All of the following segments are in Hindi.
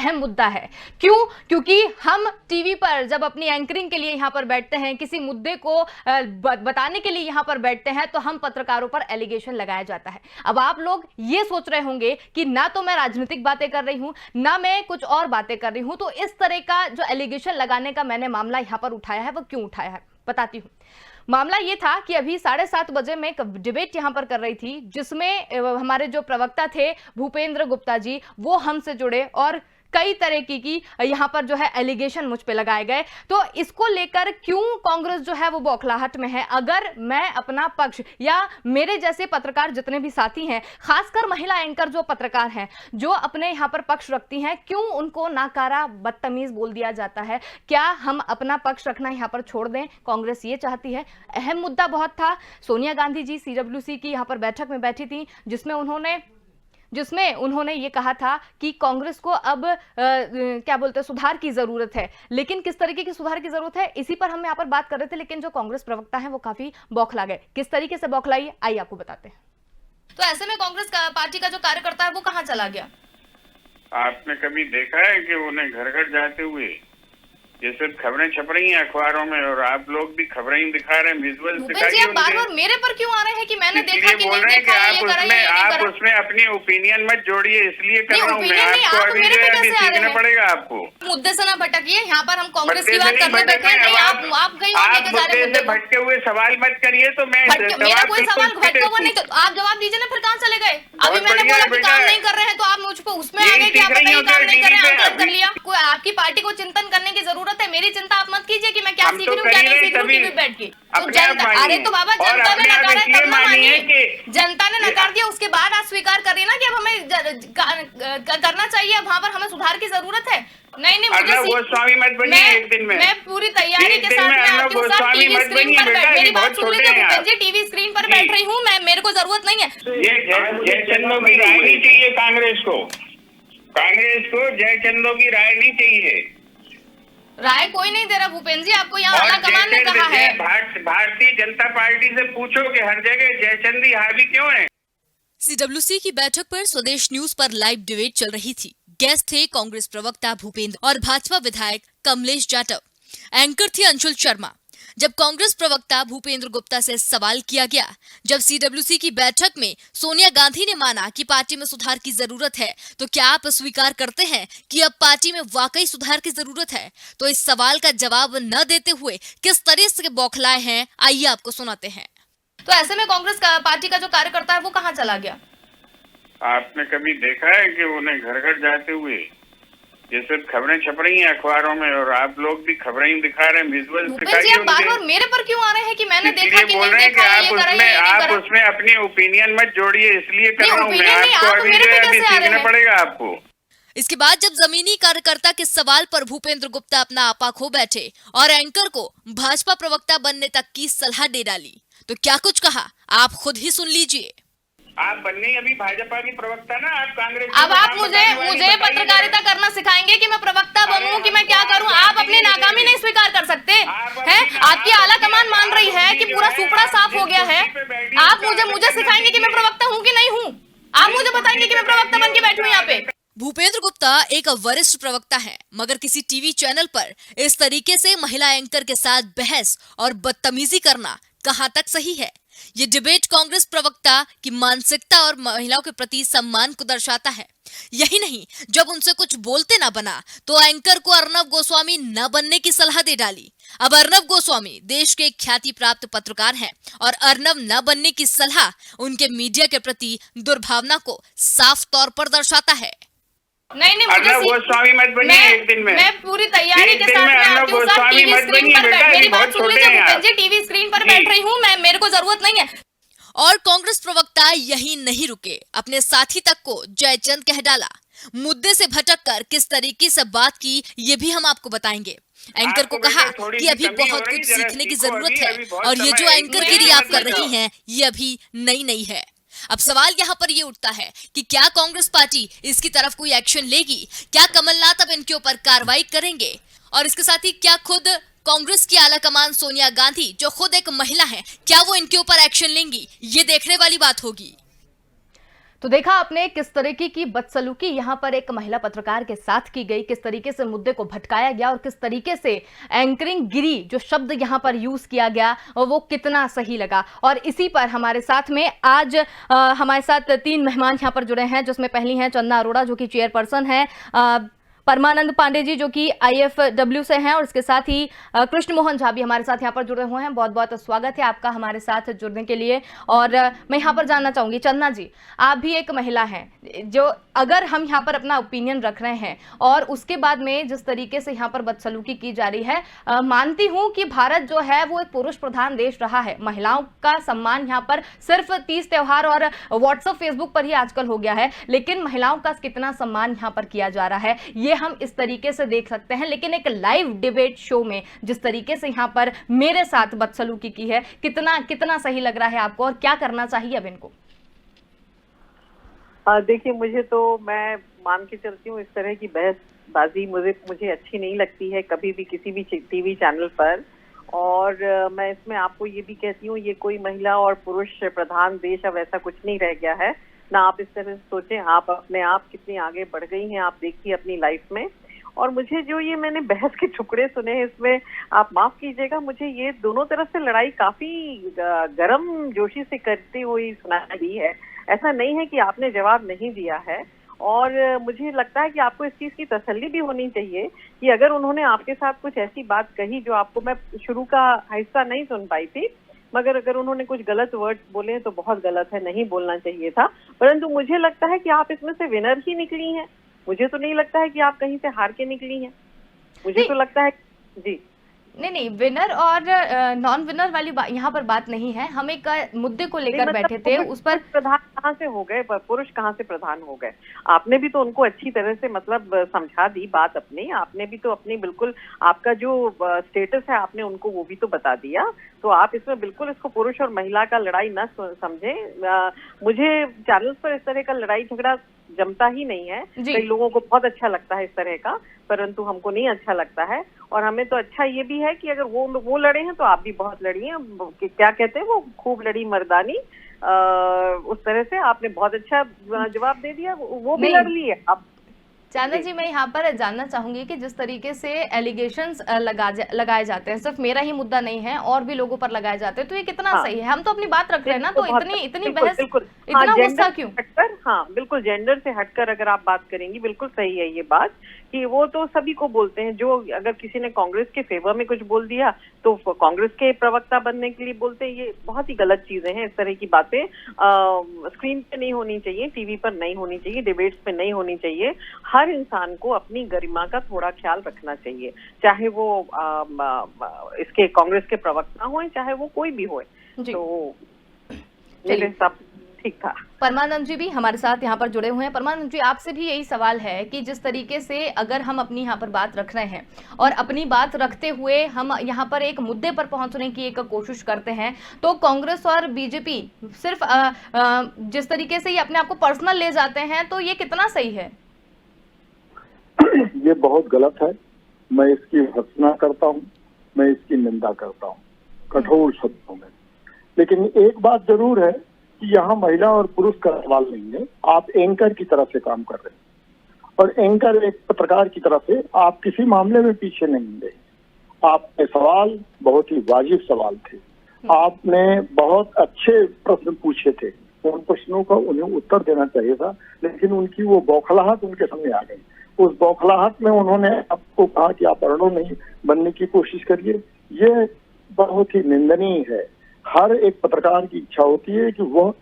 अहम मुद्दा है। क्यों? क्योंकि हम टीवी पर जब अपनी एंकरिंग के लिए यहां पर बैठते हैं, किसी मुद्दे को बताने के लिए यहां पर बैठते हैं, तो हम पत्रकारों पर एलिगेशन लगाया जाता है। अब आप लोग ये सोच रहे होंगे कि ना तो मैं राजनीतिक बातें कर रही हूं, ना मैं कुछ और बातें कर रही हूं, तो इस तरह का जो एलिगेशन लगाने का मैंने मामला यहां पर उठाया है, वो क्यों उठाया है बताती हूं। मामला ये था कि अभी 7:30 बजे मैं एक डिबेट यहां पर कर रही थी, जिसमें हमारे जो प्रवक्ता थे भूपेंद्र गुप्ता जी, वो हमसे जुड़े और कई तरह की यहां पर जो है एलिगेशन मुझ पे लगाए गए। तो इसको लेकर क्यों कांग्रेस जो है वो बौखलाहट में है? अगर मैं अपना पक्ष या मेरे जैसे पत्रकार जितने भी साथी हैं, खासकर महिला एंकर जो पत्रकार हैं, जो अपने यहां पर पक्ष रखती हैं, क्यों उनको नाकारा बदतमीज बोल दिया जाता है? क्या हम अपना पक्ष रखना यहां पर छोड़ दें? कांग्रेस ये चाहती है। अहम मुद्दा बहुत था। सोनिया गांधी जी CWC की यहां पर बैठक में बैठी थी, जिसमें उन्होंने ये कहा था कि कांग्रेस को अब क्या बोलते हैं, सुधार की जरूरत है। लेकिन किस तरीके की सुधार की जरूरत है, इसी पर हम यहाँ पर बात कर रहे थे। लेकिन जो कांग्रेस प्रवक्ता हैं वो काफी बौखला गए। किस तरीके से बौखलाई, आइए आपको बताते हैं। तो ऐसे में कांग्रेस का पार्टी का जो कार्यकर्ता है वो कहाँ चला गया? आपने कभी देखा है कि उन्हें घर घर जाते हुए जैसे खबरें छप रही हैं अखबारों में, और आप लोग भी खबरें ही दिखा रहे हैं, विजुअल दिखाइए। आप बार-बार मेरे पर क्यों आ रहे हैं कि मैंने देखा कि नहीं देखा, आप उसमें अपनी ओपिनियन मत जोड़िए, इसलिए कर रहा हूँ मैं आपको। अभी सीखना पड़ेगा आपको। मुद्दे से ना भटकिए, यहाँ पर हम कांग्रेस की बात करने बैठे हैं। नहीं, आप गई आप मुद्दे से भटके हुए सवाल मत करिए। तो मैं मेरा कोई सवाल भटका हुआ नहीं, तो आप जवाब दीजिए ना। फिर कहाँ चले गए? अभी मैंने बोला कि काम नहीं कर रहे हैं, तो आप मुझ पर उसमें आ गए कि आप काम नहीं कर रहे हैं, कर लिया। आपकी पार्टी को चिंतन करने की जरूरत है। मेरी चिंता आप मत कीजिए कि मैं क्या सीख रही हूँ, क्या नहीं सीख रही हूँ बैठ के। तो जनता, अरे तो बाबा जनता ने नकारा तब ना मानिए। जनता ने नकार दिया, उसके बाद आप स्वीकार करिए ना कि अब हमें करना चाहिए, वहां पर हमें सुधार की जरूरत है। नहीं, मुझे गोस्वामी मत बनिए एक दिन में। मैं पूरी तैयारी के साथ में आपके साथ टीवी स्क्रीन पर बैठ, मेरी बात सुन लीजिए जी, टीवी स्क्रीन पर बैठ रही हूँ मैं, मेरे को जरूरत नहीं है। ये जयचंदो की राय नहीं चाहिए कांग्रेस को जयचंदो की राय नहीं चाहिए। राय कोई नहीं दे रहा भूपेंद्र जी, आपको यहाँ आला कमान ने कहा है। भारतीय जनता पार्टी से पूछो कि हर जगह जयचंदी हावी क्यों है। CWC की बैठक पर स्वदेश न्यूज पर लाइव डिबेट चल रही थी। गेस्ट थे कांग्रेस प्रवक्ता भूपेंद्र और भाजपा विधायक कमलेश जाटव। एंकर थी अंशुल शर्मा। जब कांग्रेस प्रवक्ता भूपेंद्र गुप्ता से सवाल किया गया, जब CWC की बैठक में सोनिया गांधी ने माना कि पार्टी में सुधार की जरूरत है, तो क्या आप स्वीकार करते हैं कि अब पार्टी में वाकई सुधार की जरूरत है? तो इस सवाल का जवाब न देते हुए किस तरह से बौखलाए हैं, आइए आपको सुनाते हैं। तो ऐसे में कांग्रेस का पार्टी का जो कार्यकर्ता है वो कहाँ चला गया? आपने कभी देखा है कि उन्हें घर घर जाते हुए जैसे खबरें छप रही हैं अखबारों में, और आप लोग भी खबरें ही दिखा रहे हैं, विजुअल दिखाइए। आप बार-बार मेरे पर क्यों आ रहे हैं कि मैंने देखा कि नहीं देखा, आप उसमें अपनी ओपिनियन मत जोड़िए, इसलिए कर रहा हूँ मैं आपको। अभी सीखना पड़ेगा आपको। इसके बाद जब जमीनी कार्यकर्ता के सवाल पर भूपेंद्र गुप्ता अपना आपा खो बैठे और एंकर को भाजपा प्रवक्ता बनने तक की सलाह दे डाली, तो क्या कुछ कहा आप खुद ही सुन लीजिए। आप बनने अभी भाजपा की प्रवक्ता ना, आप कांग्रेस। अब आप मुझे पत्रकारिता करना सिखाएंगे कि मैं प्रवक्ता बनूं कि मैं क्या करूं? आप अपनी नाकामी नहीं स्वीकार कर सकते हैं? आपकी आला कमान मान रही है कि पूरा सुपड़ा साफ हो गया है। आप मुझे सिखाएंगे कि मैं प्रवक्ता हूं कि नहीं हूं? आप मुझे बताएंगे कि मैं प्रवक्ता बन के बैठूं यहाँ पे? भूपेंद्र गुप्ता एक वरिष्ठ प्रवक्ता है, मगर किसी टीवी चैनल पर इस तरीके से महिला एंकर के साथ बहस और बदतमीजी करना कहां तक सही है? ये डिबेट कांग्रेस प्रवक्ता की मानसिकता और महिलाओं के प्रति सम्मान को दर्शाता है। यही नहीं, जब उनसे कुछ बोलते ना बना तो एंकर को अर्नब गोस्वामी न बनने की सलाह दे डाली। अब अर्नब गोस्वामी देश के ख्याति प्राप्त पत्रकार हैं और अर्नब न बनने की सलाह उनके मीडिया के प्रति दुर्भावना को साफ तौर पर दर्शाता है। नहीं, गोस्वामी मत बनिए एक दिन में। मैं पूरी तैयारी के साथ में आपके साथ टीवी स्क्रीन पर बैठ, मेरी बात सुन लीजिए जी, टीवी स्क्रीन पर बैठ रही हूँ मैं, मेरे को जरूरत नहीं है। और कांग्रेस प्रवक्ता यही नहीं रुके, अपने साथी तक को जयचंद कह डाला। मुद्दे से भटककर किस तरीके से बात की, ये भी हम आपको बताएंगे। एंकर को कहा कि अभी बहुत कुछ सीखने की जरूरत है और ये जो एंकरगिरी आप कर रही हैं, ये अभी नई है। अब सवाल यहाँ पर ये उठता है कि क्या कांग्रेस पार्टी इसकी तरफ कोई एक्शन लेगी? क्या कमलनाथ अब इनके ऊपर कार्रवाई करेंगे? और इसके साथ ही क्या खुद कांग्रेस की आला कमान सोनिया गांधी, जो खुद एक महिला है, क्या वो इनके ऊपर एक्शन लेंगी? ये देखने वाली बात होगी। तो देखा आपने किस तरीके की बदसलूकी यहाँ पर एक महिला पत्रकार के साथ की गई, किस तरीके से मुद्दे को भटकाया गया और किस तरीके से एंकरिंग गिरी जो शब्द यहाँ पर यूज किया गया और वो कितना सही लगा। और इसी पर हमारे साथ में आज हमारे साथ 3 मेहमान यहाँ पर जुड़े हैं, जिसमें पहली हैं चंदा अरोड़ा जो कि चेयरपर्सन है, परमानंद पांडे जी जो कि IFW से हैं, और इसके साथ ही कृष्ण मोहन झा भी हमारे साथ यहाँ पर जुड़े हुए हैं। बहुत बहुत स्वागत है आपका हमारे साथ जुड़ने के लिए। और मैं यहाँ पर जानना चाहूंगी चंदा जी, आप भी एक महिला हैं, जो अगर हम यहाँ पर अपना ओपिनियन रख रहे हैं और उसके बाद में जिस तरीके से यहाँ पर बदसलूकी की जा रही है, मानती हूँ कि भारत जो है वो एक पुरुष प्रधान देश रहा है, महिलाओं का सम्मान यहाँ पर सिर्फ तीज त्योहार और व्हाट्सएप फेसबुक पर ही आजकल हो गया है, लेकिन महिलाओं का कितना सम्मान यहाँ पर किया जा रहा है ये हम इस तरीके से देख सकते हैं। लेकिन एक लाइव डिबेट शो में जिस तरीके से यहाँ पर मेरे साथ बदसलूकी की है, कितना सही लग रहा है आपको और क्या करना चाहिए अब इनको? देखिए, मुझे तो मैं मान के चलती हूँ इस तरह की बहसबाजी मुझे अच्छी नहीं लगती है कभी भी किसी भी टीवी चैनल पर। और मैं इसमें आपको ये भी कहती हूँ, ये कोई महिला और पुरुष प्रधान देश अब ऐसा कुछ नहीं रह गया है ना। आप इस तरह से सोचें, आप अपने आप कितनी आगे बढ़ गई हैं, आप देखिए अपनी लाइफ में। और मुझे जो ये मैंने बहस के टुकड़े सुने हैं इसमें, आप माफ कीजिएगा, मुझे ये दोनों तरफ से लड़ाई काफी गर्म जोशी से करती हुई सुनाई दी है। ऐसा नहीं है कि आपने जवाब नहीं दिया है। और मुझे लगता है कि आपको इस चीज की तसल्ली भी होनी चाहिए कि अगर उन्होंने आपके साथ कुछ ऐसी बात कही जो आपको, मैं शुरू का हिस्सा नहीं सुन पाई थी, मगर अगर उन्होंने कुछ गलत वर्ड्स बोले तो बहुत गलत है, नहीं बोलना चाहिए था। परंतु मुझे लगता है कि आप इसमें से विनर ही निकली हैं। मुझे तो नहीं लगता है कि आप कहीं से हार के निकली हैं। मुझे तो लगता है जी नहीं, विनर और नॉन विनर वाली यहाँ पर बात नहीं है। हम एक मुद्दे को लेकर बैठे थे, उस पर प्रधान कहाँ से हो गए, पुरुष कहाँ से प्रधान हो गए? आपने भी तो उनको अच्छी तरह से मतलब समझा दी बात अपनी, आपने भी तो अपनी बिल्कुल आपका जो स्टेटस है आपने उनको वो भी तो बता दिया। तो आप इसमें बिल्कुल इसको पुरुष और महिला का लड़ाई न समझें। मुझे चैनल्स पर इस तरह का लड़ाई झगड़ा जमता ही नहीं है। कई लोगों को बहुत अच्छा लगता है इस तरह का, परंतु हमको नहीं अच्छा लगता है। और हमें तो अच्छा ये भी है कि अगर वो लड़े हैं तो आप भी बहुत लड़ी हैं। क्या कहते हैं वो, खूब लड़ी मर्दानी, उस तरह से आपने बहुत अच्छा जवाब दे दिया, वो भी लड़ ली है आप। चंदा जी, मैं यहाँ पर जानना चाहूंगी कि जिस तरीके से एलिगेशंस लगाए जाते हैं, सिर्फ मेरा ही मुद्दा नहीं है और भी लोगों पर लगाए जाते हैं, तो ये कितना सही है? हम तो अपनी बात रख रहे हैं ना, तो इतनी बहस, इतना गुस्सा क्यों? हाँ बिल्कुल, जेंडर से हटकर अगर आप बात करेंगी, बिल्कुल सही है ये बात कि वो तो सभी को बोलते हैं। जो अगर किसी ने कांग्रेस के फेवर में कुछ बोल दिया तो कांग्रेस के प्रवक्ता बनने के लिए बोलते हैं। ये बहुत ही गलत चीजें हैं। इस तरह की बातें स्क्रीन पे नहीं होनी चाहिए, टीवी पर नहीं होनी चाहिए, डिबेट्स पे नहीं होनी चाहिए। हर इंसान को अपनी गरिमा का थोड़ा ख्याल रखना चाहिए, चाहे वो इसके कांग्रेस के प्रवक्ता हो, चाहे वो कोई भी हो। तो मेरे हिसाब ठीक था। परमानंद जी भी हमारे साथ यहाँ पर जुड़े हुए हैं। परमानंद जी, आपसे भी यही सवाल है कि जिस तरीके से अगर हम अपनी यहाँ पर बात रख रहे हैं और अपनी बात रखते हुए हम यहाँ पर एक मुद्दे पर पहुंचने की एक कोशिश करते हैं, तो कांग्रेस और बीजेपी सिर्फ जिस तरीके से ये अपने आप को पर्सनल ले जाते हैं, तो ये कितना सही है? ये बहुत गलत है। मैं इसकी भर्त्सना करता हूँ, मैं इसकी निंदा करता हूँ कठोर शब्दों में। लेकिन एक बात जरूर है कि यहाँ महिला और पुरुष का सवाल नहीं है। आप एंकर की तरह से काम कर रहे हैं और एंकर एक पत्रकार की तरह से आप किसी मामले में पीछे नहीं रहे। आपके सवाल बहुत ही वाजिब सवाल थे, आपने बहुत अच्छे प्रश्न पूछे थे, उन प्रश्नों का उन्हें उत्तर देना चाहिए था, लेकिन उनकी वो बौखलाहट उनके सामने आ गई। उस बौखलाहट में उन्होंने आपको कहा कि आप अरणो नहीं बनने की कोशिश करिए। ये बहुत ही निंदनीय है। हर एक पत्रकार की इच्छा होती है कि वह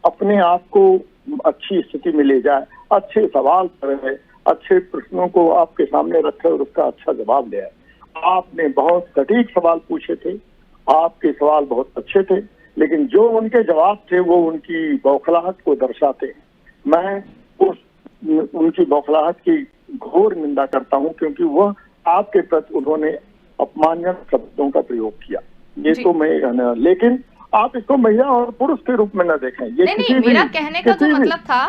अपने आप को अच्छी स्थिति में ले जाए, अच्छे सवाल करे, अच्छे प्रश्नों को आपके सामने रखे और उसका अच्छा जवाब दे। आपने बहुत सटीक सवाल पूछे थे, आपके सवाल बहुत अच्छे थे, लेकिन जो उनके जवाब थे वो उनकी बौखलाहट को दर्शाते हैं। मैं उनकी बौखलाहट की घोर निंदा करता हूं, क्योंकि वह आपके प्रति उन्होंने अपमानजनक शब्दों का प्रयोग किया। ये तो मैं, लेकिन आप इसको महिला और पुरुष के रूप में न देखें। ये नहीं, मेरा कहने का जो मतलब था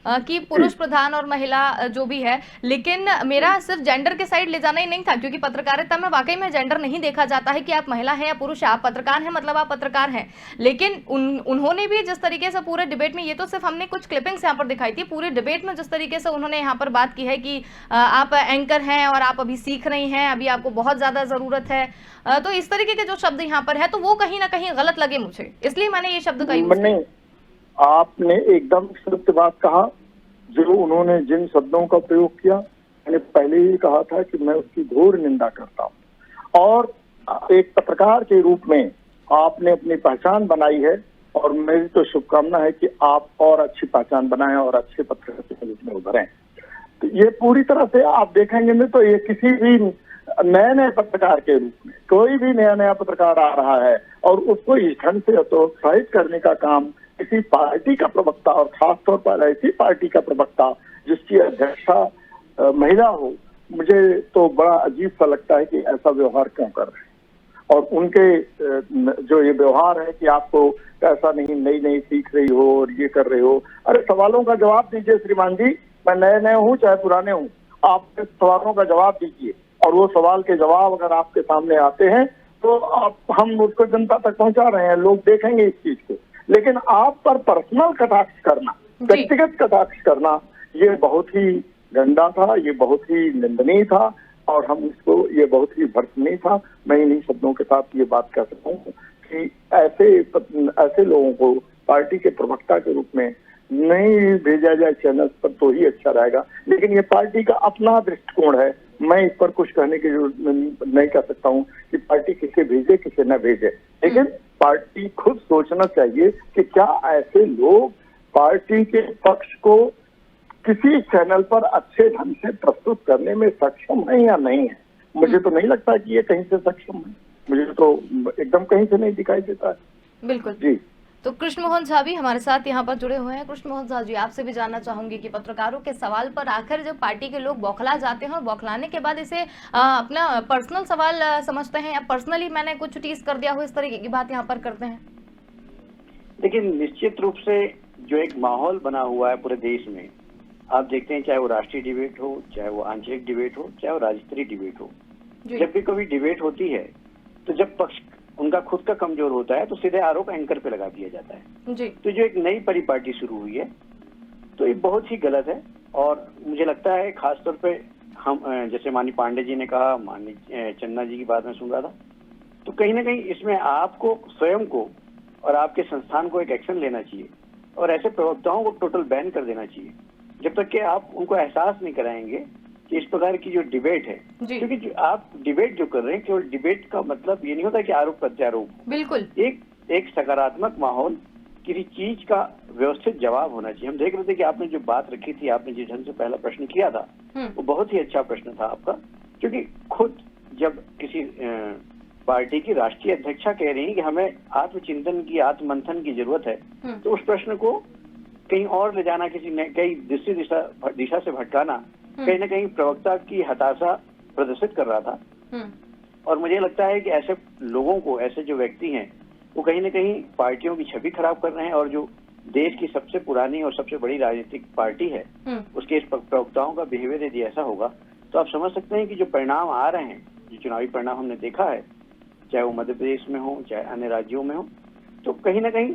कि पुरुष प्रधान और महिला जो भी है, लेकिन मेरा सिर्फ जेंडर के साइड ले जाना ही नहीं था, क्योंकि पत्रकारिता में वाकई में जेंडर नहीं देखा जाता है कि आप महिला हैं या पुरुष है। आप पत्रकार हैं मतलब आप पत्रकार हैं। लेकिन उन्होंने भी जिस तरीके से पूरे डिबेट में, ये तो सिर्फ हमने कुछ क्लिपिंग्स यहाँ पर दिखाई थी, पूरे डिबेट में जिस तरीके से उन्होंने यहाँ पर बात की है कि आप एंकर हैं और आप अभी सीख रही हैं, अभी आपको बहुत ज्यादा जरूरत है, तो इस तरीके के जो शब्द यहाँ पर है तो वो कहीं ना कहीं गलत लगे मुझे, इसलिए मैंने ये शब्द का यूज किया। आपने एकदम सत्य बात कहा। जो उन्होंने जिन शब्दों का प्रयोग किया, मैंने पहले ही कहा था कि मैं उसकी घोर निंदा करता हूं। और एक पत्रकार के रूप में आपने अपनी पहचान बनाई है और मेरी तो शुभकामना है कि आप और अच्छी पहचान बनाएं और अच्छे पत्रकार के रूप में उभरें। तो ये पूरी तरह से आप देखेंगे नहीं तो ये किसी भी नए पत्रकार के रूप में, कोई भी नया पत्रकार आ रहा है और उसको इस ढंग से प्रोत्साहित करने का काम किसी पार्टी का प्रवक्ता, और खासतौर पर ऐसी पार्टी का प्रवक्ता जिसकी अध्यक्षा महिला हो, मुझे तो बड़ा अजीब सा लगता है कि ऐसा व्यवहार क्यों कर रहे हैं। और उनके जो ये व्यवहार है कि आपको ऐसा नहीं, नई सीख रही हो और ये कर रहे हो, अरे सवालों का जवाब दीजिए श्रीमान जी। मैं नए हूँ चाहे पुराने हूँ, आप सवालों का जवाब दीजिए और वो सवाल के जवाब अगर आपके सामने आते हैं तो हम उसको जनता तक पहुंचा रहे हैं, लोग देखेंगे इस चीज को। लेकिन आप पर पर्सनल कटाक्ष करना, व्यक्तिगत कटाक्ष करना, ये बहुत ही गंदा था, ये बहुत ही निंदनीय था और हम इसको, ये बहुत ही भड़कनीय था। मैं इन्हीं शब्दों के साथ ये बात कर सकता हूँ कि ऐसे लोगों को पार्टी के प्रवक्ता के रूप में नहीं भेजा जाए चैनल पर तो ही अच्छा रहेगा। लेकिन ये पार्टी का अपना दृष्टिकोण है, मैं इस पर कुछ कहने की जरूरत नहीं कर सकता हूँ कि पार्टी किसे भेजे किसे न भेजे। लेकिन पार्टी खुद सोचना चाहिए कि क्या ऐसे लोग पार्टी के पक्ष को किसी चैनल पर अच्छे ढंग से प्रस्तुत करने में सक्षम है या नहीं है। मुझे तो नहीं लगता कि ये कहीं से सक्षम है, मुझे तो एकदम कहीं से नहीं दिखाई देता है। बिल्कुल जी। तो कृष्ण मोहन झा भी हमारे साथ यहाँ पर जुड़े हुए हैं। कृष्ण मोहन झा जी, आपसे भी जानना चाहूंगी कि पत्रकारों के सवाल पर आखिर जब पार्टी के लोग बौखला जाते हैं और बौखलाने के बाद इसे अपना पर्सनल सवाल समझते हैं या पर्सनली मैंने कुछ टीज कर दिया हो, इस तरीके की बात यहाँ पर करते हैं। लेकिन निश्चित रूप से जो एक माहौल बना हुआ है पूरे देश में, आप देखते हैं चाहे वो राष्ट्रीय डिबेट हो, चाहे वो आंचलिक डिबेट हो, चाहे वो राज्य स्तरीय डिबेट हो, जब भी कभी डिबेट होती है तो जब पक्ष उनका खुद का कमजोर होता है तो सीधे आरोप एंकर पे लगा दिया जाता है जी। तो जो एक नई परिपाटी शुरू हुई है तो ये बहुत ही गलत है। और मुझे लगता है खासतौर पे हम जैसे माननीय पांडे जी ने कहा, माननीय चन्ना जी की बात में सुन रहा था, तो कहीं ना कहीं इसमें आपको स्वयं को और आपके संस्थान को एक एक्शन लेना चाहिए और ऐसे प्रवक्ताओं को टोटल बैन कर देना चाहिए जब तक कि आप उनको एहसास नहीं कराएंगे कि इस प्रकार की जो डिबेट है, क्योंकि जो आप डिबेट जो कर रहे हैं, केवल डिबेट का मतलब ये नहीं होता कि आरोप प्रत्यारोप, बिल्कुल एक सकारात्मक माहौल, किसी चीज का व्यवस्थित जवाब होना चाहिए। हम देख रहे थे कि आपने जो बात रखी थी, आपने जिस ढंग से पहला प्रश्न किया था वो बहुत ही अच्छा प्रश्न था आपका, क्योंकि खुद जब किसी पार्टी की राष्ट्रीय अध्यक्षा कह रही है कि हमें आत्मचिंतन की, आत्ममंथन की जरूरत है, तो उस प्रश्न को कहीं और ले जाना, कई दिशा से भटकाना कहीं ना कहीं प्रवक्ता की हताशा प्रदर्शित कर रहा था। और मुझे लगता है कि ऐसे लोगों को, ऐसे जो व्यक्ति हैं, वो कहीं ना कहीं पार्टियों की छवि खराब कर रहे हैं और जो देश की सबसे पुरानी और सबसे बड़ी राजनीतिक पार्टी है उसके इस प्रवक्ताओं का बिहेवियर यदि ऐसा होगा तो आप समझ सकते हैं कि जो परिणाम आ रहे हैं, जो चुनावी परिणाम हमने देखा है, चाहे वो मध्य प्रदेश में हो चाहे अन्य राज्यों में हो, तो कहीं ना कहीं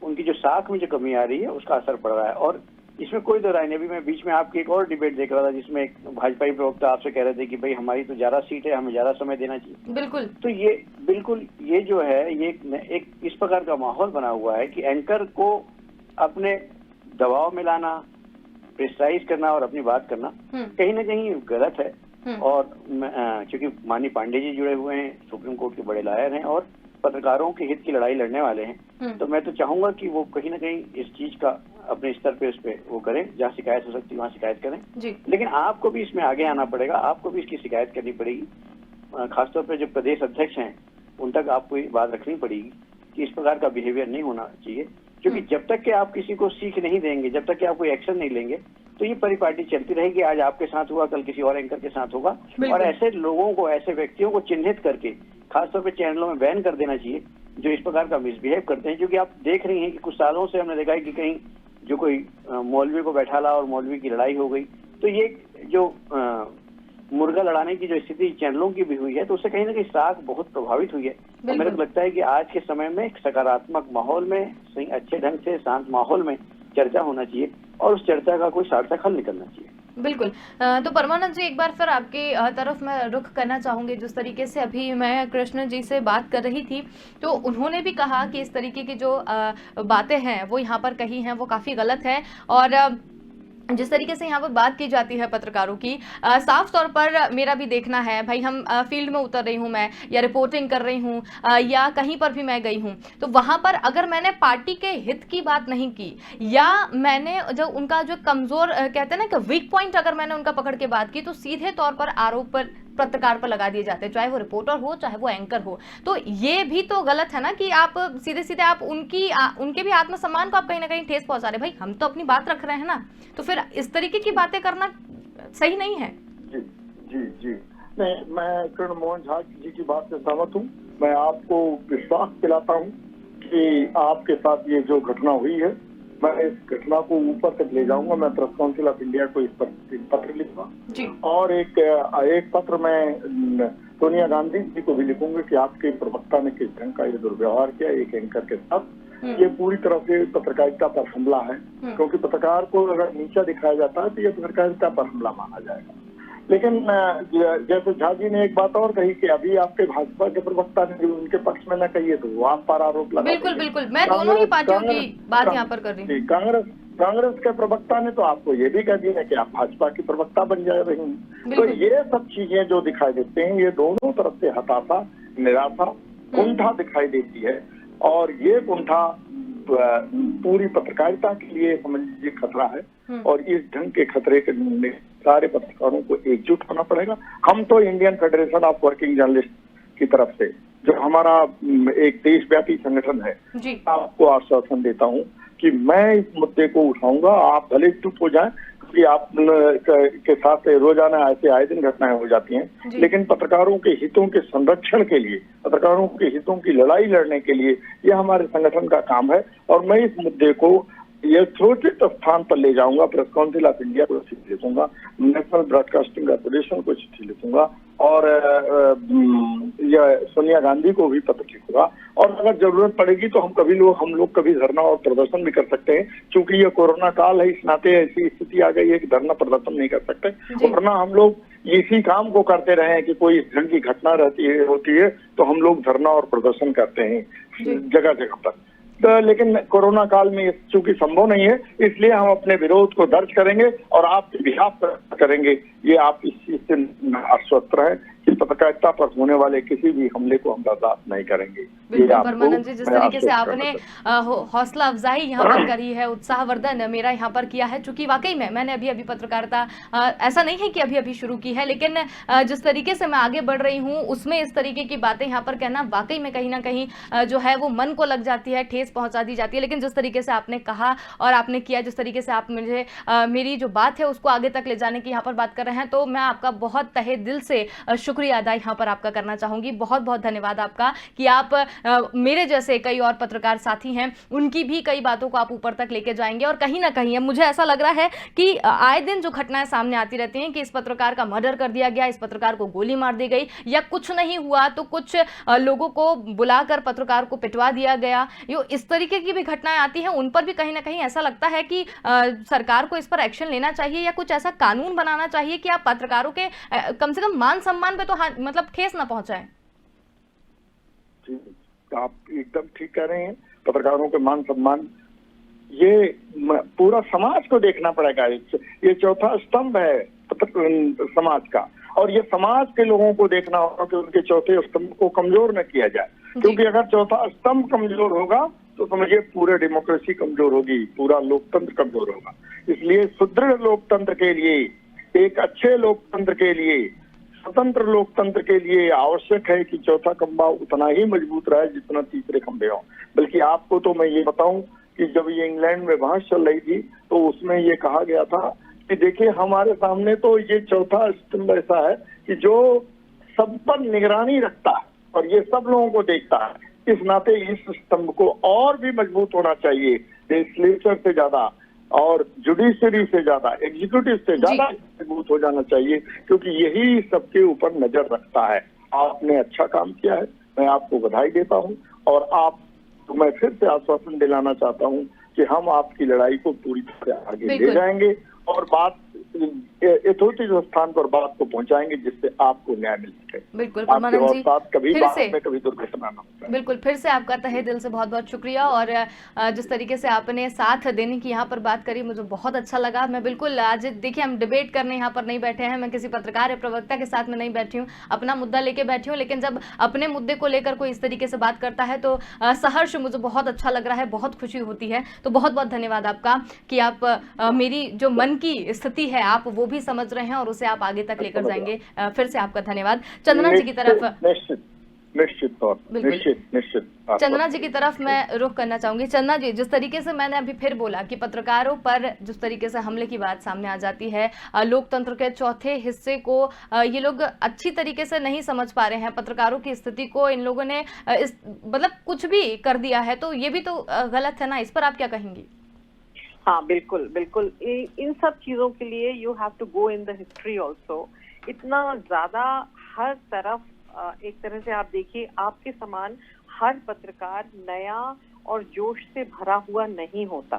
उनकी जो साख में जो कमी आ रही है उसका असर पड़ रहा है। और इसमें कोई दो राय नहीं। अभी मैं बीच में आपकी एक और डिबेट देख रहा था जिसमें एक भाजपाई प्रवक्ता आपसे कह रहे थे कि भाई हमारी तो ज्यादा सीट है, हमें ज्यादा समय देना चाहिए। बिल्कुल। तो ये जो है, ये एक इस प्रकार का माहौल बना हुआ है कि एंकर को अपने दबाव में लाना, प्रेशराइज करना और अपनी बात करना कहीं ना कहीं गलत है। और क्योंकि माननीय पांडे जी जुड़े हुए हैं, सुप्रीम कोर्ट के बड़े लॉयर हैं और पत्रकारों के हित की लड़ाई लड़ने वाले हैं, तो मैं तो चाहूंगा कि वो कहीं ना कहीं इस चीज का अपने स्तर पे उस पे वो करें, जहाँ शिकायत हो सकती है वहाँ शिकायत करें जी। लेकिन आपको भी इसमें आगे आना पड़ेगा, आपको भी इसकी शिकायत करनी पड़ेगी। खासतौर पर जो प्रदेश अध्यक्ष हैं उन तक आपको ये बात रखनी पड़ेगी कि इस प्रकार का बिहेवियर नहीं होना चाहिए, क्योंकि जब तक कि आप किसी को सीख नहीं देंगे, जब तक कि आप कोई एक्शन नहीं लेंगे, तो ये परिपाटी चलती रहेगी। आज आपके साथ हुआ, कल किसी और एंकर के साथ होगा। और ऐसे लोगों को, ऐसे व्यक्तियों को चिन्हित करके खासतौर पर चैनलों में बैन कर देना चाहिए जो इस प्रकार का मिसबिहेव करते हैं। क्योंकि आप देख रही हैं कि कुछ सालों से हमने देखा है कि कहीं जो कोई मौलवी को बैठा ला और मौलवी की लड़ाई हो गई। तो ये जो मुर्गा लड़ाने की जो स्थिति चैनलों की भी हुई है, तो उससे कहीं ना कहीं साख बहुत प्रभावित हुई है। तो मेरे को लगता है कि आज के समय में एक सकारात्मक माहौल में, सही अच्छे ढंग से शांत माहौल में चर्चा होना चाहिए और उस चर्चा का कोई सार्थक हल निकलना चाहिए। बिल्कुल। तो परमानंद जी, एक बार फिर आपके तरफ मैं रुख करना चाहूंगी। जिस तरीके से अभी मैं कृष्ण जी से बात कर रही थी, तो उन्होंने भी कहा कि इस तरीके की जो बातें हैं वो यहाँ पर कही हैं वो काफ़ी गलत है। और जिस तरीके से यहाँ पर बात की जाती है पत्रकारों की, साफ तौर पर मेरा भी देखना है भाई, हम फील्ड में उतर रही हूँ मैं, या रिपोर्टिंग कर रही हूँ, या कहीं पर भी मैं गई हूँ, तो वहाँ पर अगर मैंने पार्टी के हित की बात नहीं की, या मैंने जो उनका जो कमज़ोर कहते हैं ना कि वीक पॉइंट अगर मैंने उनका पकड़ के बात की, तो सीधे तौर पर आरोप पर पत्रकार पर लगा दिए जाते हैं, चाहे वो रिपोर्टर हो चाहे वो एंकर हो। तो ये भी तो गलत है ना कि आप सीधे सीधे आप उनके भी आत्मसम्मान को आप कहीं ना कहीं ठेस पहुंचा रहे। भाई हम तो अपनी बात रख रहे हैं ना, तो फिर इस तरीके की बातें करना सही नहीं है। जी जी जी नहीं, मैं किरण मोहन झा जी की बात से सहमत हूँ। मैं आपको विश्वास दिलाता हूँ कि आपके साथ ये जो घटना हुई है, मैं इस घटना को ऊपर तक ले जाऊंगा। मैं प्रेस काउंसिल ऑफ इंडिया को इस पर एक पत्र लिखूंगा और एक पत्र मैं सोनिया गांधी जी को भी लिखूंगा कि आपके प्रवक्ता ने किस ढंग का ये दुर्व्यवहार किया एक एंकर के साथ। ये पूरी तरह से पत्रकारिता पर हमला है, क्योंकि पत्रकार को अगर नीचा दिखाया जाता है तो ये पत्रकारिता पर हमला माना जाएगा। लेकिन जैसे झा जी ने एक बात और कही कि अभी आपके भाजपा के प्रवक्ता ने जो उनके पक्ष में न कहिए तो वो आप पर आरोप लगा। बिल्कुल बिल्कुल, मैं दोनों ही पार्टियों की बात यहाँ पर कर रही हूँ। कांग्रेस के प्रवक्ता ने तो आपको ये भी कह दिया कि आप भाजपा की प्रवक्ता बन जा रही हैं। तो ये सब चीजें जो दिखाई देते हैं, ये दोनों तरफ से हताशा, निराशा, कुंठा दिखाई देती है। और ये कुंठा पूरी पत्रकारिता के लिए समझ लीजिए खतरा है। और इस ढंग के खतरे के सारे पत्रकारों को एकजुट होना पड़ेगा। हम तो Indian federation of working journalist की तरफ से, जो हमारा एक देशव्यापी संगठन है, आपको आश्वासन देता हूँ कि मैं इस मुद्दे को उठाऊंगा। आप भले चुप हो जाएं, क्योंकि आप के साथ रोजाना ऐसे आए दिन घटनाएं हो जाती हैं, लेकिन पत्रकारों के हितों के संरक्षण के लिए, पत्रकारों के हितों की लड़ाई लड़ने के लिए यह हमारे संगठन का काम है। और मैं इस मुद्दे को यथोचित स्थान पर ले जाऊंगा। प्रेस काउंसिल ऑफ इंडिया को चिट्ठी लिखूंगा, नेशनल ब्रॉडकास्टिंग कॉर्पोरेशन को चिट्ठी लिखूंगा और सोनिया गांधी को भी पत्र लिखूंगा। और अगर जरूरत पड़ेगी तो हम लोग कभी धरना और प्रदर्शन भी कर सकते हैं। क्योंकि ये कोरोना काल है, इस नाते ऐसी स्थिति आ गई है कि धरना प्रदर्शन नहीं कर सकते। वरना हम लोग इसी काम को करते रहे हैं कि कोई इस ढंग की घटना होती है तो हम लोग धरना और प्रदर्शन करते हैं जगह जगह पर। लेकिन कोरोना काल में चूंकि संभव नहीं है, इसलिए हम अपने विरोध को दर्ज करेंगे और आपके बिहाफ करेंगे। ये आप इस चीज से आश्वस्त रहे कि पत्रकारिता पर होने वाले किसी भी हमले को हम बर्दाश्त नहीं करेंगे। बिल्कुल परमानंद जी, जिस तरीके से आपने हौसला अफजाई यहाँ पर करी है, उत्साहवर्धन मेरा यहाँ पर किया है, चूंकि वाकई में मैंने अभी पत्रकारिता ऐसा नहीं है कि अभी शुरू की है, लेकिन जिस तरीके से मैं आगे बढ़ रही हूँ उसमें इस तरीके की बातें यहाँ पर कहना वाकई में कहीं ना कहीं जो है वो मन को लग जाती है, ठेस पहुंचा दी जाती है। लेकिन जिस तरीके से आपने कहा और आपने किया, जिस तरीके से आप मुझे मेरी जो बात है उसको आगे तक ले जाने की यहाँ पर बात कर रहे हैं, तो मैं आपका बहुत तहे दिल से शुक्रिया अदा यहाँ पर आपका करना चाहूंगी। बहुत बहुत धन्यवाद आपका कि आप मेरे जैसे कई और पत्रकार साथी हैं, उनकी भी कई बातों को आप ऊपर तक लेके जाएंगे। और कहीं ना कहीं मुझे ऐसा लग रहा है कि आए दिन जो घटनाएं सामने आती रहती हैं कि इस पत्रकार का मर्डर कर दिया गया, इस पत्रकार को गोली मार दी गई, या कुछ नहीं हुआ तो कुछ लोगों को बुलाकर पत्रकार को पिटवा दिया गया, यो इस तरीके की भी घटनाएं आती हैं, उन पर भी कहीं ना कहीं ऐसा लगता है कि सरकार को इस पर एक्शन लेना चाहिए या कुछ ऐसा कानून बनाना चाहिए कि आप पत्रकारों के कम से कम मान सम्मान पे तो मतलब ठेस ना पहुंचाएं। आप एकदम ठीक कह रहे हैं। पत्रकारों के मान सम्मान, ये पूरा समाज को देखना पड़ेगा। ये चौथा स्तंभ है समाज का, और ये समाज के लोगों को देखना होगा कि उनके चौथे स्तंभ को कमजोर न किया जाए। क्योंकि अगर चौथा स्तंभ कमजोर होगा तो समझिए पूरे डेमोक्रेसी कमजोर होगी, पूरा लोकतंत्र कमजोर होगा। इसलिए सुदृढ़ लोकतंत्र के लिए, एक अच्छे लोकतंत्र के लिए, स्वतंत्र लोकतंत्र के लिए आवश्यक है कि चौथा खंभा उतना ही मजबूत रहे जितना तीसरे खंभे हों। बल्कि आपको तो मैं ये बताऊं कि जब ये इंग्लैंड में बहस चल रही थी तो उसमें ये कहा गया था कि देखिए हमारे सामने तो ये चौथा स्तंभ ऐसा है कि जो सब पर निगरानी रखता है और ये सब लोगों को देखता है। इस नाते इस स्तंभ को और भी मजबूत होना चाहिए, लेजिस्लेचर से ज्यादा, और जुडिशरी से ज्यादा, एग्जीक्यूटिव से ज्यादा मजबूत हो जाना चाहिए, क्योंकि यही सबके ऊपर नजर रखता है। आपने अच्छा काम किया है, मैं आपको बधाई देता हूं, और तो मैं फिर से आश्वासन दिलाना चाहता हूं कि हम आपकी लड़ाई को पूरी तरह आगे ले जाएंगे और बात यथोचित स्थान पर बात को पहुंचाएंगे, जिससे आपको न्याय मिल सके। बिल्कुल आपके परमानंद जी, साथ कभी फिर से कभी दुर्घटना न हो। बिल्कुल फिर से आपका तहे दिल से बहुत बहुत शुक्रिया, और जिस तरीके से आपने साथ देने की यहाँ पर बात करी मुझे बहुत अच्छा लगा। मैं बिल्कुल आज देखिए हम डिबेट करने यहाँ पर नहीं बैठे हैं, मैं किसी पत्रकार या प्रवक्ता के साथ में नहीं बैठी हूँ, अपना मुद्दा लेके बैठी हूँ, लेकिन जब अपने मुद्दे को लेकर कोई इस तरीके से बात करता है तो सहर्ष मुझे बहुत अच्छा लग रहा है, बहुत खुशी होती है। तो बहुत बहुत धन्यवाद आपका कि आप मेरी जो मन की स्थिति है आप वो भी समझ रहे हैं और उसे आप आगे तक लेकर जाएंगे। फिर से आपका धन्यवाद। चंदना जी की तरफ निश्चित तौर निश्चित चंदना जी की तरफ मैं रुख करना चाहूंगी। चंदना जी, जिस तरीके से मैंने अभी फिर बोला कि पत्रकारों पर जिस तरीके से हमले की बात सामने आ जाती है, लोकतंत्र के चौथे हिस्से को ये लोग अच्छी तरीके से नहीं समझ पा रहे हैं, पत्रकारों की स्थिति को इन लोगों ने मतलब कुछ भी कर दिया है, तो ये भी तो गलत है ना, इस पर आप क्या कहेंगी? हाँ बिल्कुल बिल्कुल, इन सब चीजों के लिए you have to go in the history also. इतना ज्यादा हर तरफ एक तरह से आप देखिए, आपके समान हर पत्रकार नया और जोश से भरा हुआ नहीं होता।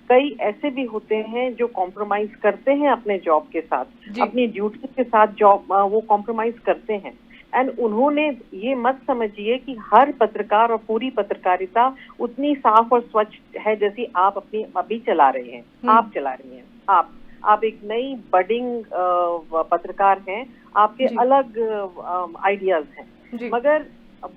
कई ऐसे भी होते हैं जो कॉम्प्रोमाइज करते हैं अपने जॉब के साथ, अपनी ड्यूटी के साथ जॉब वो कॉम्प्रोमाइज करते हैं। एंड उन्होंने ये मत समझिए कि हर पत्रकार और पूरी पत्रकारिता उतनी साफ और स्वच्छ है जैसी आप अपनी अभी चला रहे हैं, आप चला रही हैं। आप एक नई बडिंग पत्रकार हैं, आपके अलग आइडियाज हैं, मगर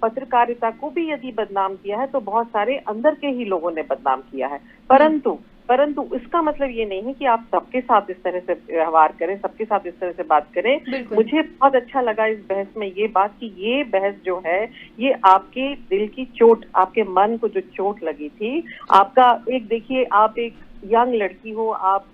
पत्रकारिता को भी यदि बदनाम किया है तो बहुत सारे अंदर के ही लोगों ने बदनाम किया है। परंतु इसका मतलब ये नहीं है कि आप सबके साथ इस तरह से व्यवहार करें, सबके साथ इस तरह से बात करें। मुझे बहुत अच्छा लगा इस बहस में ये बात कि ये बहस जो है ये आपके दिल की चोट, आपके मन को जो चोट लगी थी, आपका एक देखिए, आप एक यंग लड़की हो, आप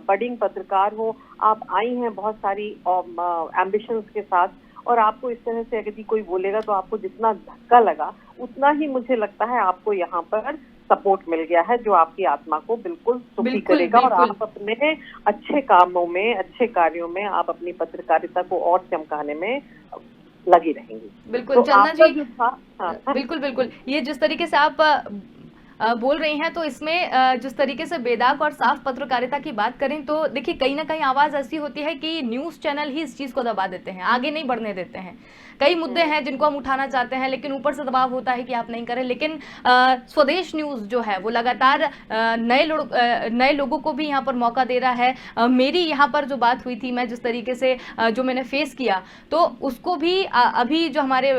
बडिंग पत्रकार हो, आप आई हैं बहुत सारी एम्बिशंस के साथ, और आपको इस तरह से यदि कोई बोलेगा तो आपको जितना धक्का लगा उतना ही मुझे लगता है आपको यहाँ पर सपोर्ट मिल गया है, जो आपकी आत्मा को बिल्कुल सुखी करेगा। और आप अपने अच्छे कामों में, अच्छे कार्यों में आप अपनी पत्रकारिता को और चमकाने में लगी रहेंगी। बिल्कुल चंदना जी, बिल्कुल ये जिस तरीके से आप बोल रही हैं, तो इसमें जिस तरीके से बेदाग और साफ पत्रकारिता की बात करें तो देखिए कहीं ना कहीं आवाज ऐसी होती है कि न्यूज चैनल ही इस चीज को दबा देते हैं, आगे नहीं बढ़ने देते हैं। कई मुद्दे हैं जिनको हम उठाना चाहते हैं, लेकिन ऊपर से दबाव होता है कि आप नहीं करें। लेकिन स्वदेश न्यूज जो है वो लगातार नए लोगों को भी यहाँ पर मौका दे रहा है। मेरी यहाँ पर जो बात हुई थी, मैं जिस तरीके से जो मैंने फेस किया, तो उसको भी अभी जो हमारे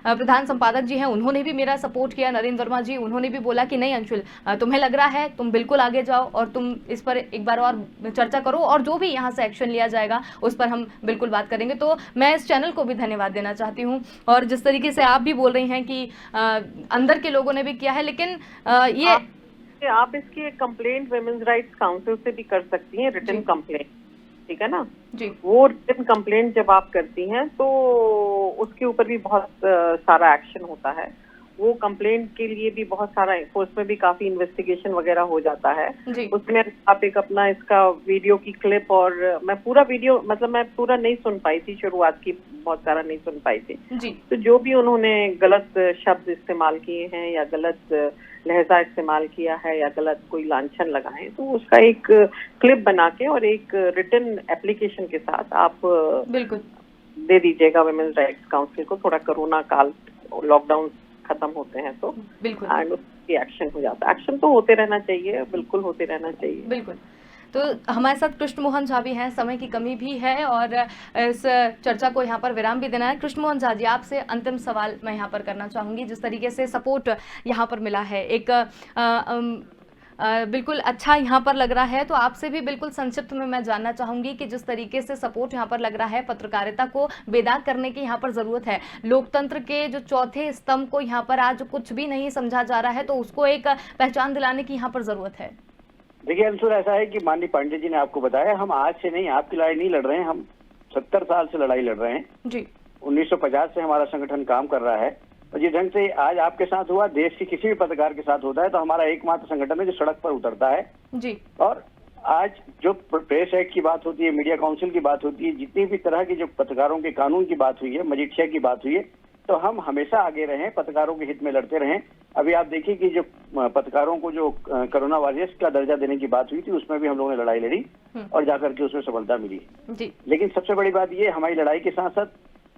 प्रधान संपादक जी हैं उन्होंने भी मेरा सपोर्ट किया, नरेंद्र वर्मा जी, उन्होंने भी बोला कि नहीं अंशुल, तुम्हें लग रहा है तुम बिल्कुल आगे जाओ और तुम इस पर एक बार और चर्चा करो, और जो भी यहाँ से एक्शन लिया जाएगा उस पर हम बिल्कुल बात करेंगे। तो मैं इस चैनल को भी धन्यवाद देना चाहती हूँ, और जिस तरीके से आप भी बोल रही हैं कि अंदर के लोगों ने भी किया है, लेकिन ये आप इसकी कंप्लेंट वुमेन्स राइट्स काउंसिल से भी कर सकती हैं, रिटन कंप्लेंट, ठीक है ना जी। वो रिटन कंप्लेंट जब आप करती हैं तो उसके ऊपर भी बहुत सारा एक्शन होता है। वो कंप्लेंट के लिए भी बहुत सारा, उसमें भी काफी इन्वेस्टिगेशन वगैरह हो जाता है। उसमें आप एक अपना इसका वीडियो की क्लिप, और मैं पूरा वीडियो मतलब मैं पूरा नहीं सुन पाई थी, शुरुआत की बहुत सारा नहीं सुन पाई थी जी। तो जो भी उन्होंने गलत शब्द इस्तेमाल किए हैं या गलत लहजा इस्तेमाल किया है या गलत कोई लांछन लगाए, तो उसका एक क्लिप बना के और एक रिटन एप्लीकेशन के साथ आप बिल्कुल दे दीजिएगा वुमेन्स राइट्स काउंसिल को। थोड़ा कोरोना काल, लॉकडाउन खत्म होते हैं तो बिल्कुल एंड उसकी एक्शन हो जाता है। एक्शन तो होते रहना चाहिए, बिल्कुल होते रहना चाहिए, बिल्कुल। तो हमारे साथ कृष्ण मोहन झा भी हैं, समय की कमी भी है और इस चर्चा को यहाँ पर विराम भी देना है। कृष्ण मोहन झा जी, आपसे अंतिम सवाल मैं यहाँ पर करना चाहूँगी। जिस तरीके से सपोर्ट यहाँ पर मिला है, एक बिल्कुल अच्छा यहाँ पर लग रहा है, तो आपसे भी बिल्कुल संक्षिप्त में मैं जानना चाहूँगी कि जिस तरीके से सपोर्ट यहाँ पर लग रहा है, पत्रकारिता को बेदाग करने की यहाँ पर ज़रूरत है, लोकतंत्र के जो चौथे स्तंभ को यहाँ पर आज कुछ भी नहीं समझा जा रहा है, तो उसको एक पहचान दिलाने की यहाँ पर ज़रूरत है। देखिए अंशुल, ऐसा है कि माननीय पांडे जी ने आपको बताया, हम आज से नहीं, आपकी लड़ाई नहीं लड़ रहे हैं, हम 70 साल से लड़ाई लड़ रहे हैं जी। 1950 से हमारा संगठन काम कर रहा है, और जिस ढंग से आज आपके साथ हुआ, देश के किसी भी पत्रकार के साथ होता है, तो हमारा एकमात्र संगठन है जो सड़क पर उतरता है जी। और आज जो प्रेस एक्ट की बात होती है, मीडिया काउंसिल की बात होती है, जितनी भी तरह की जो पत्रकारों के कानून की बात हुई है, मजिस्ट्रिया की बात हुई है, तो हम हमेशा आगे रहें, पत्रकारों के हित में लड़ते रहें। अभी आप देखिए कि जो पत्रकारों को जो कोरोना वायरस का दर्जा देने की बात हुई थी, उसमें भी हम लोगों ने लड़ाई लड़ी और जाकर के उसमें सफलता मिली जी। लेकिन सबसे बड़ी बात ये, हमारी लड़ाई के साथ साथ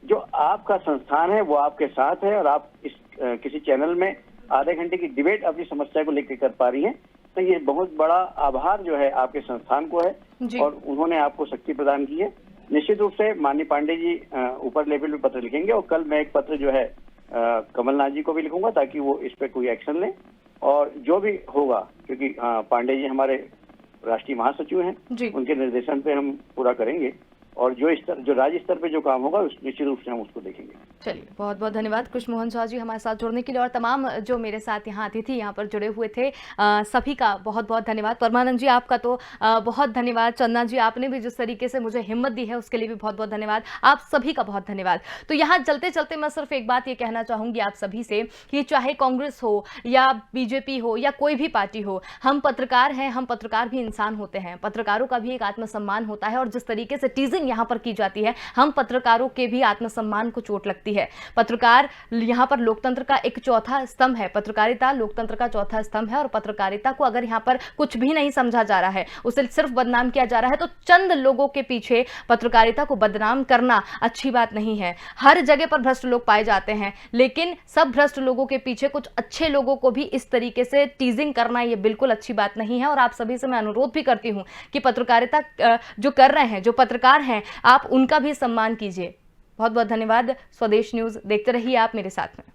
जो आपका संस्थान है वो आपके साथ है, और आप इस किसी चैनल में आधे घंटे की डिबेट अपनी समस्या को लेकर कर पा रही हैं, तो ये बहुत बड़ा आभार जो है आपके संस्थान को है और उन्होंने आपको शक्ति प्रदान की है। निश्चित रूप से माननीय पांडे जी ऊपर लेवल पे पत्र लिखेंगे, और कल मैं एक पत्र जो है कमलनाथ जी को भी लिखूंगा ताकि वो इस पे कोई एक्शन लें, और जो भी होगा, क्योंकि पांडे जी हमारे राष्ट्रीय महासचिव हैं, उनके निर्देशन पे हम पूरा करेंगे, और जो राज्य स्तर पे जो काम होगा निश्चित रूप से हम उसको देखेंगे। चलिए, बहुत बहुत धन्यवाद कृष्ण मोहन झा जी हमारे साथ जुड़ने के लिए, और तमाम जो मेरे साथ यहाँ अतिथि यहाँ पर जुड़े हुए थे सभी का बहुत बहुत धन्यवाद। परमानंद जी आपका तो बहुत धन्यवाद। चंदना जी आपने भी जिस तरीके से मुझे हिम्मत दी है उसके लिए भी बहुत बहुत धन्यवाद। आप सभी का बहुत धन्यवाद। तो यहाँ चलते चलते मैं सिर्फ एक बात ये कहना चाहूँगी आप सभी से कि चाहे कांग्रेस हो या बीजेपी हो या कोई भी पार्टी हो, हम पत्रकार हैं, हम पत्रकार भी इंसान होते हैं, पत्रकारों का भी एक आत्मसम्मान होता है, और जिस तरीके से टीजिंग यहाँ पर की जाती है, हम पत्रकारों के भी आत्मसम्मान को चोट लगती है। पत्रकार यहाँ पर लोकतंत्र का एक चौथा स्तंभ है, पत्रकारिता लोकतंत्र का चौथा स्तंभ है, और पत्रकारिता को अगर यहाँ पर कुछ भी नहीं समझा जा रहा है, उसे सिर्फ बदनाम किया जा रहा है, तो चंद लोगों के पीछे पत्रकारिता को बदनाम करना अच्छी बात नहीं है। हर जगह पर भ्रष्ट लोग पाए जाते हैं, लेकिन सब भ्रष्ट लोगों के पीछे कुछ अच्छे लोगों को भी इस तरीके से टीजिंग करना ये बिल्कुल अच्छी बात नहीं है। और आप सभी से मैं अनुरोध भी करती हूं कि पत्रकारिता जो कर रहे हैं, जो पत्रकार हैं, आप उनका भी सम्मान कीजिए। बहुत बहुत धन्यवाद। स्वदेश न्यूज़ देखते रहिए आप मेरे साथ में।